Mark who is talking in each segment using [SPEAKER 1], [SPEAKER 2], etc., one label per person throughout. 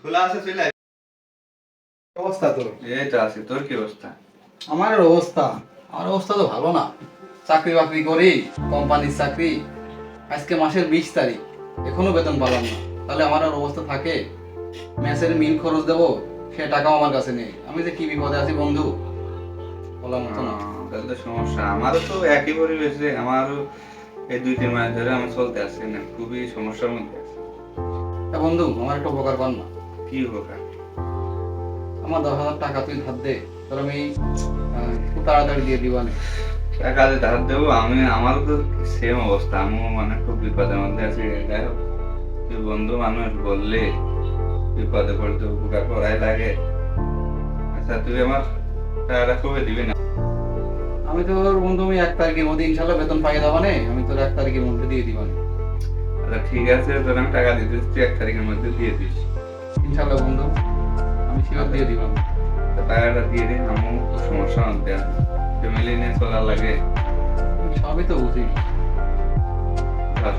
[SPEAKER 1] খোলা আছে, চলে আয়।
[SPEAKER 2] অবস্থা তোর?
[SPEAKER 1] এই তো আছি, তোর কি অবস্থা?
[SPEAKER 2] আমার অবস্থা তো ভালো না। চাকরি বাকরি করি, কোম্পানির চাকরি। আজকে মাসের 20 তারিখ, এখনো বেতন পালাম না। তাহলে আমার আর অবস্থা থাকে? মেসের মিল খরচ দেবো, সে টাকাও আমার কাছে নেই। আমি যে কি বিপদে আছি বন্ধু, বলার মতো না।
[SPEAKER 1] তাহলে তো সমস্যা। আমারও তো একই পরিবেশ রে। আমারও এই 2-3 মাস ধরে আমি চলতে আসছি না, খুবই সমস্যার মধ্যে আছি।
[SPEAKER 2] তা বন্ধু, আমার একটা উপকার কর না।
[SPEAKER 1] কি হোক আর?
[SPEAKER 2] আমার 10,000 টাকা তুই ধার দে, তোর আমি খুব তাড়াতাড়ি দিয়ে দিবানে।
[SPEAKER 1] টাকা যে ধার দেবো আমি, আমারও তো সেম অবস্থা। আমিও মানে খুব বিপদের মধ্যে আছি। যাই হোক, তুই বন্ধু মানুষ বললে বিপদে পড়তে উপকার করাই লাগে। আচ্ছা, তুই আমার টাকাটা কবে দিবি না?
[SPEAKER 2] আমি তোর বন্ধু, আমি 1 তারিখের মধ্যে ইনশাল্লাহ বেতন পাই যাবানে। আমি তোর 1 তারিখের মধ্যে দিয়ে দিবানে।
[SPEAKER 1] আচ্ছা ঠিক আছে, তোর আমি টাকা দিতে দিচ্ছি, 1 তারিখের মধ্যে দিয়ে দিস।
[SPEAKER 2] ইনশাল্লাহ বন্ধু, আমি শিওর দিয়ে দিবানে।
[SPEAKER 1] তা টাকাটা দিয়ে দিন, আমিও খুব সমস্যার মধ্যে আছি। ফ্যামিলি নিয়ে চলার লাগে।
[SPEAKER 2] আমি সবই তো বুঝি।
[SPEAKER 1] ধর।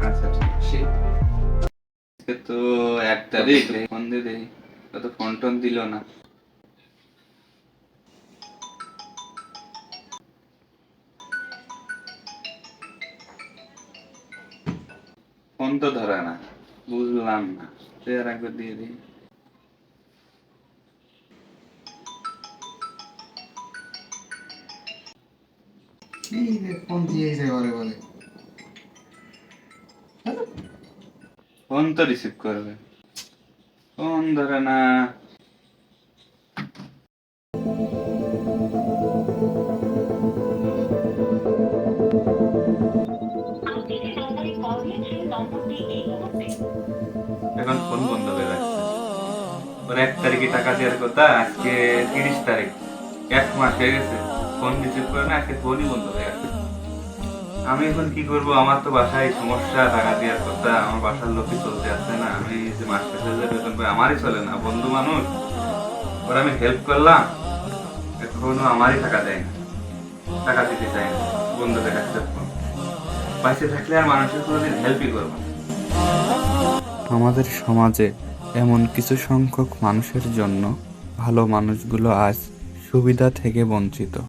[SPEAKER 1] আচ্ছা ঠিক আছে। আজকে তো 1 তারিখ, ফোন দিয়ে দেই। ও তো ফোন টোন দিল না। ফোন তো ধরে না, বুঝলাম না। তুই আর একবার দিয়ে দিই।
[SPEAKER 2] এই রে, ফোন দিয়েছে ঘরে বলে।
[SPEAKER 1] ফোন তো রিসিভ করবে, ফোন ধরে না। এখন ফোন বন্ধ হয়ে যাচ্ছে। ওর 1 তারিখে টাকা দেওয়ার কথা, আজকে 30 তারিখ, 1 মাস হয়ে গেছে। ফোন রিসিভ করে না, আজকে ফোনই বন্ধ হয়ে গেছে। আমি এখন কি করব? আমার তো বাসায় সমস্যা, টাকা দেওয়ার কথা। আমার বাসার লোকই চলতে আসছে না। আমি যে মাস শেষে যে বেতন পাই, আমারই চলে না। বন্ধু মানুষ, ওরা আমি হেল্প করলাম, এখনো আমারই টাকা দেয় না, টাকা দিতে চায় না। বন্ধু দেখাচ্ছে ফোন। পাশে থাকলে আর মানুষের কোনোদিন হেল্পই করবো না। আমাদের সমাজে এমন কিছু সংখ্যক মানুষের জন্য ভালো মানুষগুলো আজ সুবিধা থেকে বঞ্চিত।